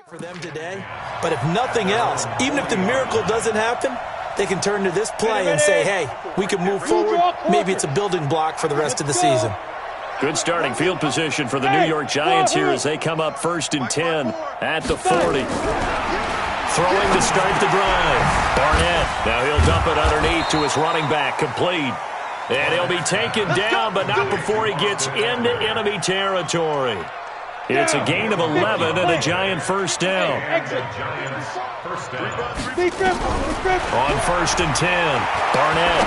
For them today, but if nothing else, even if the miracle doesn't happen, they can turn to this play and say, hey, we can move forward. Maybe it's a building block for the rest of the season. Good starting field position for the New York Giants here as they come up 1st and 10 at the 40. Throwing to start the drive. Barnett, now he'll dump it underneath to his running back, complete. And he'll be taken down, but not before he gets into enemy territory. It's a gain of 11 and a Giant first down. On 1st and 10, Barnett.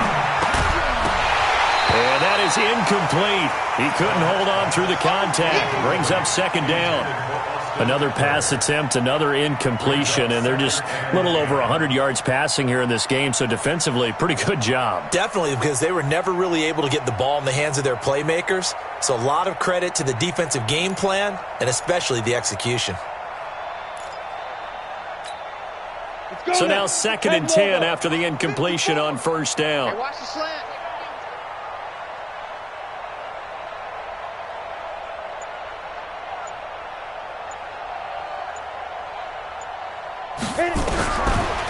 And that is incomplete. He couldn't hold on through the contact. Brings up second down. Another pass attempt, another incompletion, and they're just a little over 100 yards passing here in this game, so defensively, pretty good job. Definitely, because they were never really able to get the ball in the hands of their playmakers, so a lot of credit to the defensive game plan and especially the execution. So now 2nd and 10 after the incompletion on first down. Hey, watch the slant.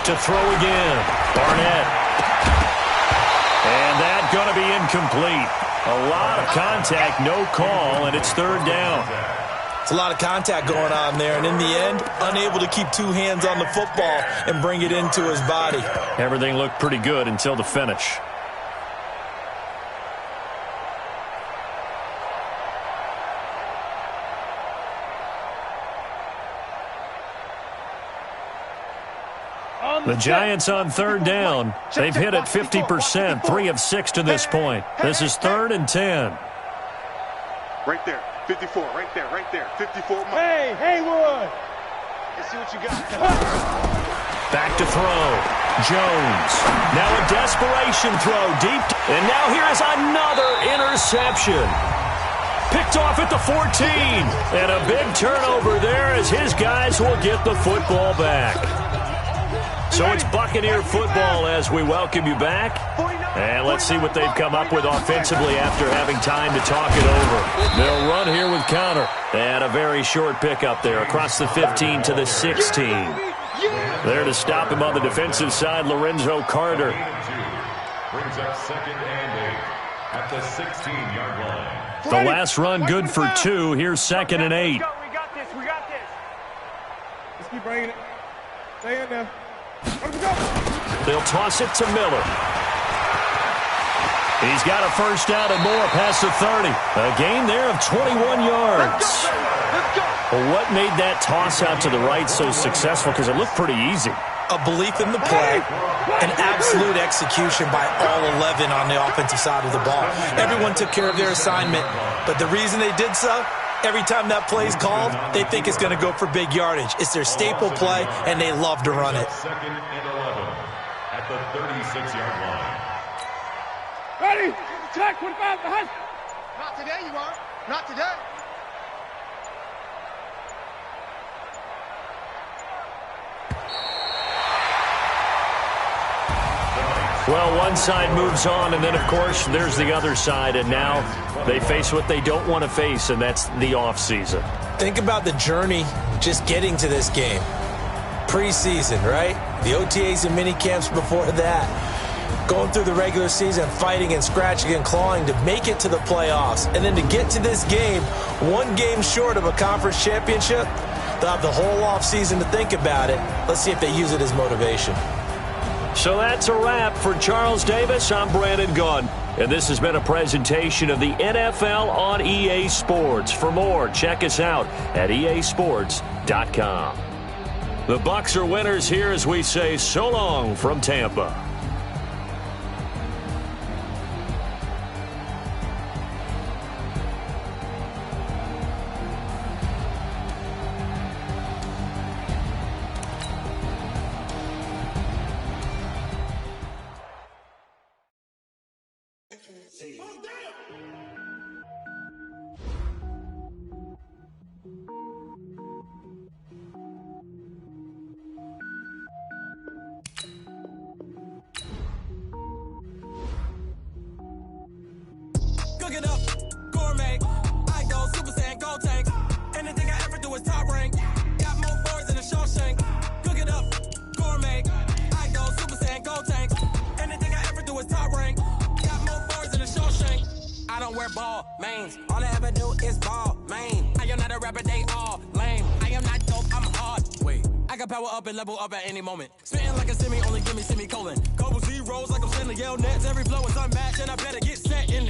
To throw again, Barnett. And that's going to be incomplete. A lot of contact, no call, and it's 3rd down. It's a lot of contact going on there, and in the end, unable to keep 2 hands on the football and bring it into his body. Everything looked pretty good until the finish. The Giants on 3rd down. They've hit it 50%, 3 of 6 to this point. This is 3rd and 10. Right there, 54, right there, 54. Hey, Haywood! Let's see what you got. Back to throw. Jones. Now a desperation throw deep. And now here is another interception. Picked off at the 14. And a big turnover there as his guys will get the football back. So it's Buccaneer football as we welcome you back. And let's see what they've come up with offensively after having time to talk it over. They'll run here with Conner. And a very short pickup there across the 15 to the 16. There to stop him on the defensive side, Lorenzo Carter. Brings up 2nd and 8 at the 16-yard line. The last run good for 2. Here's 2nd and 8. We got this. Let's keep bringing it. Stay in there. They'll toss it to Miller. He's got a first down and more past the 30. A gain there of 21 yards. Well, what made that toss out to the right so successful? Because it looked pretty easy. A belief in the play, an absolute execution by all 11 on the offensive side of the ball. Everyone took care of their assignment, but the reason they did so, every time that play is called, they think it's going to go for big yardage. It's their staple play, and they love to run it. 2nd and 11 at the 36-yard line. Ready? Attack 25 behind. Not today, you aren't. Not today. Well, one side moves on, and then, of course, there's the other side, and now they face what they don't want to face, and that's the offseason. Think about the journey just getting to this game. Preseason, right? The OTAs and mini camps before that. Going through the regular season, fighting and scratching and clawing to make it to the playoffs. And then to get to this game, 1 game short of a conference championship, they'll have the whole offseason to think about it. Let's see if they use it as motivation. So that's a wrap for Charles Davis. I'm Brandon Gaudin, and this has been a presentation of the NFL on EA Sports. For more, check us out at easports.com. The Bucs are winners here as we say so long from Tampa. Cook it up, gourmet. I go Super Saiyan, gold tank. Anything I ever do is top rank. Got more boards than a Shawshank. Cook it up, gourmet. I go Super Saiyan, gold tank. Anything I ever do is top rank. Got more boards than a Shawshank. I don't wear ball mains. All I ever do is ball main. I am not a rapper, they all lame. I am not dope, I'm hard. Wait, I can power up and level up at any moment. Spitting like a semi, only give me semicolon. Couple zeros like I'm sending yell nets. Every flow is unmatched and I better get set in.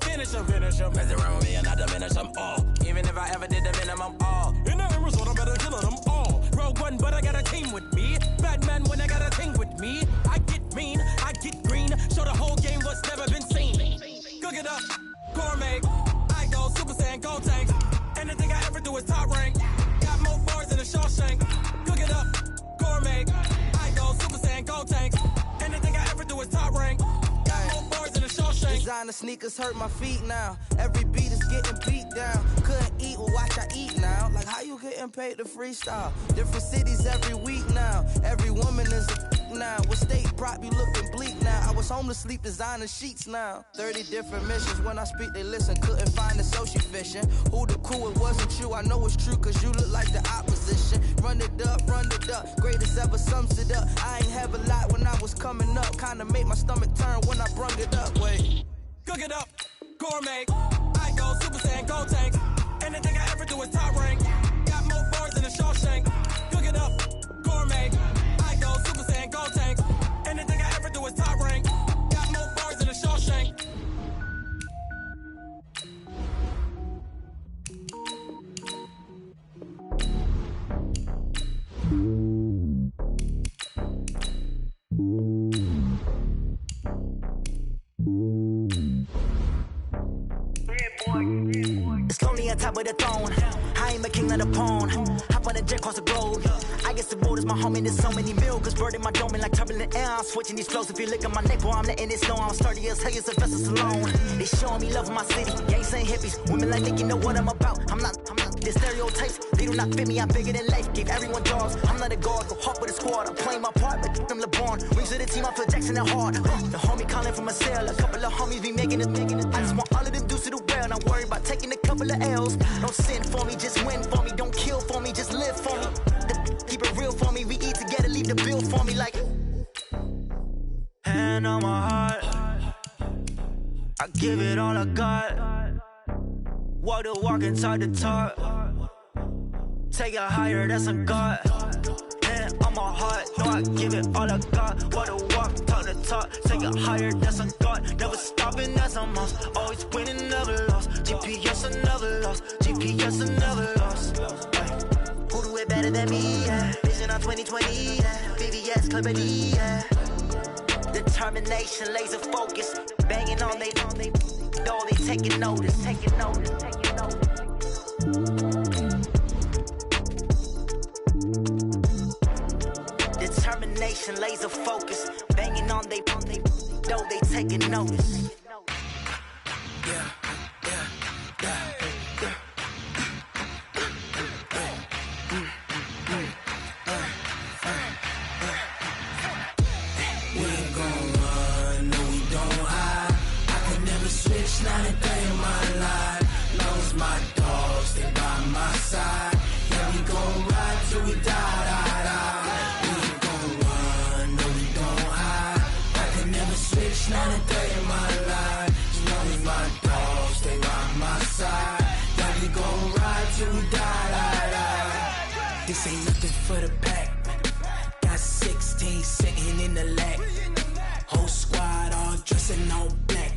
Finish them. Mess around with me and I diminish them all. Even if I ever did the minimum all. In the result, I better kill them all. Rogue One, but I got a team with me. Batman when I got a thing with me. I get mean, I get green. Show the whole game what's never been seen. designer sneakers hurt my feet now. Every beat is getting beat down. Couldn't eat, well watch I eat now. Like how you getting paid to freestyle? Different cities every week now. Every woman is a now. With state prop you looking bleak now. I was home to sleep designer sheets now. 30 different missions. When I speak they listen. Couldn't find the so she fishing. Who the cool, it wasn't you. I know it's true cause you look like the opposition. Run it up, greatest ever sums it up. I ain't have a lot when I was coming up. Kinda made my stomach turn when I brung it up. Wait. Cook it up, gourmet. I go Super Saiyan, go tank. Anything I ever do is top rank. Got more bars than a Shawshank. Cook it up, gourmet. I go Super Saiyan, go tank. Anything I ever do is top rank. Got more bars than a Shawshank. It's lonely on top of the throne. I ain't a king of the pawn. Hop on a jet across the globe. I guess the road is my home and there's so many mills. Bird in my dome and like turbulent air. I'm switching these flows. If you look at my neck, boy, I'm letting it slow. I'm sturdy as hell as Sylvester Stallone. They showing me love in my city. Gangs and hippies. Women like Nick, you know what I'm about. I'm not the stereotypes. They do not fit me. I'm bigger than life. Gave everyone jobs. I'm not a guard. Go hard with a squad. I'm playing my part, but I'm LeBron. Rings of the team. I feel Jackson and hard. The homie calling from a cell. A couple of homies be making it. I just want all of them dudes to do well. Not worry about taking a couple of L's. Don't sin for me, just win for me. Don't kill for me, just live for me. Keep it real for me. We eat together, leave the bill for me like. Hand on my heart, I give it all I got. Walk the walk and talk the talk. Take it higher, that's a God. Hand on my heart, no, I give it all I got. Walk the walk, talk the talk. Take it higher, that's a God. Never stopping, that's a must. Always winning, never lost. GPS, I never lost. GPS, I never lost. Who do it better than me? Yeah. Vision on 2020. Yeah. VVS, Clarity. Yeah. Determination, laser focus. Banging on they door, they taking notice. Taking notice. Taking notice. Determination, laser focus. Banging on they door, they taking notice. Yeah. Not a day in my life. Lost my dogs, they by my side. Yeah, we gon' ride till we die. We ain't gon' run, no, we don't hide. I can never switch, not a day in my life. As long as my dogs, they by my side. Yeah, we gon' ride till we die. This ain't nothing for the pack. Got 16 sitting in the lap. Whole squad all dressing all black.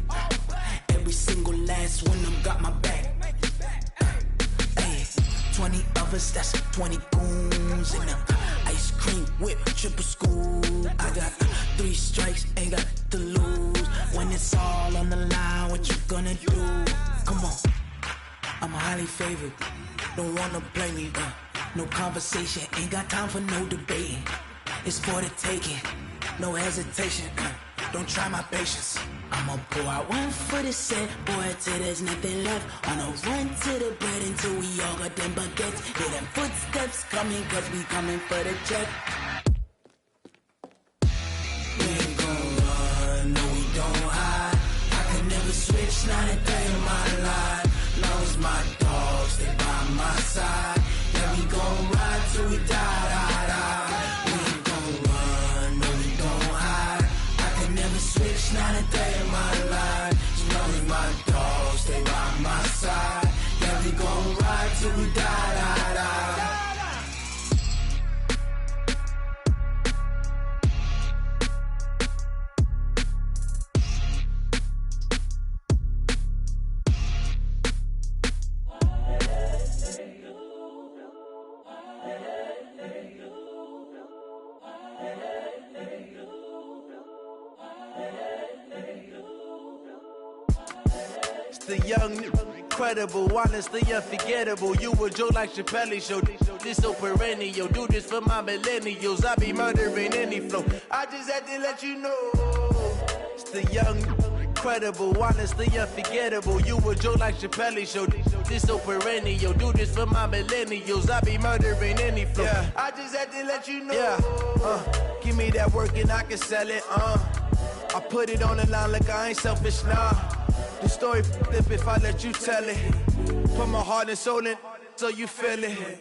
Every single last one of them got my back. Hey, 20 of us, that's 20 goons in them. Ice cream whip, triple school. I got 3 strikes, ain't got to lose. When it's all on the line, what you gonna do? Come on, I'm highly favored. Don't wanna play me, no conversation, ain't got time for no debating. It's for the taking, no hesitation. Don't try my patience. I'ma pour out one for the set, boy, till there's nothing left. On a run to the bread until we all got them baguettes. Hear them footsteps coming, cause we coming for the check. We ain't gon' run, no, we don't hide. I could never switch, not a day in my life. Long as my dogs, they by my side. Yeah, we gon' ride till we die. We ain't gon' run, no, we don't hide. I could never switch, not a day in my life. As long as my dogs, they by my side. Yeah, we gon' ride till we die. The young, incredible, honestly unforgettable. You a joke like Chappelle Show. This so perennial. Do this for my millennials. I be murdering any flow. I just had to let you know. It's the young, incredible, honestly unforgettable. You a joke like Chappelle Show. This so perennial. Do this for my millennials. I be murdering any flow. Yeah. I just had to let you know. Yeah. Give me that work and I can sell it. I put it on the line like I ain't selfish, nah. The story flip if I let you tell it. Put my heart and soul in so you feel it.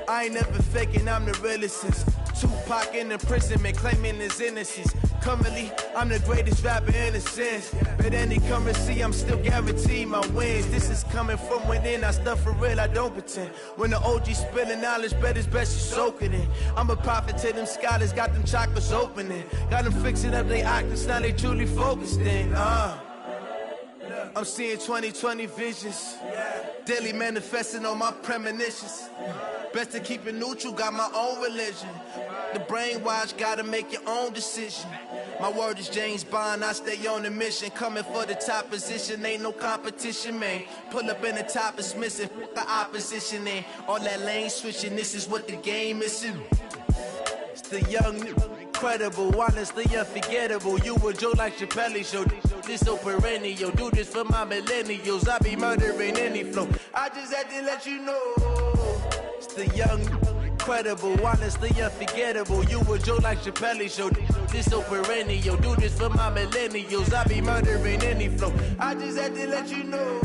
I ain't never faking, I'm the realest since Tupac in imprisonment, claiming his innocence. Currently, I'm the greatest rapper in a sense. But any currency, I'm still guaranteed my wins. This is coming from within, I stuff for real, I don't pretend. When the OG spilling knowledge, bet it's best you soak it in. I'm a prophet to them scholars, got them chakras opening. Got them fixing up their octaves, now they truly focused in. I'm seeing 2020 visions. Daily manifesting on my premonitions. Best to keep it neutral, got my own religion. The brainwash, gotta make your own decision. My word is James Bond, I stay on the mission. Coming for the top position, ain't no competition, man. Pull up in the top, it's missing, the opposition ain't. All that lane switching, this is what the game is. It's the young, incredible, honestly unforgettable. You a joke like Chappelle Show. This so perennial. Do this for my millennials. I be murdering any flow. I just had to let you know. It's the young, incredible, honestly unforgettable. You a joke like Chappelle Show. This so perennial. Do this for my millennials. I be murdering any flow. I just had to let you know.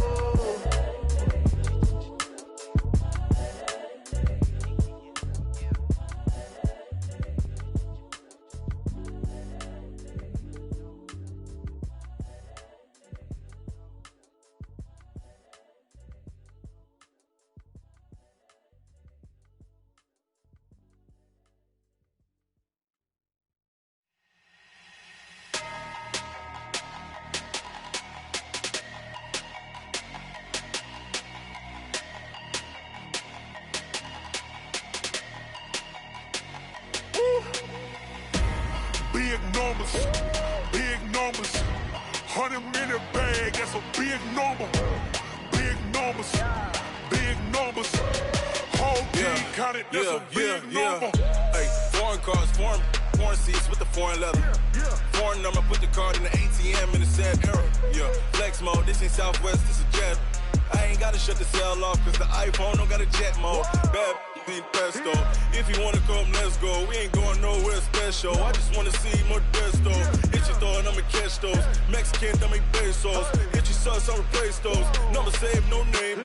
Big numbers, 100-minute bag, that's a big number. Big numbers, whole team counted, that's a big number. Hey, foreign cars, foreign seats with the foreign leather. Foreign number, put the card in the ATM in the sad era. Yeah, flex mode, this ain't Southwest, this a jet. I ain't gotta shut the cell off, cause the iPhone don't got a jet mode. Bad ain't pesto. If you wanna come, let's go. We ain't going nowhere special. I just wanna see Modesto. Hit your thought, I'ma catch those. Mexican, I make pesos. Hit your sauce, I'll replace those. Number saved, no name.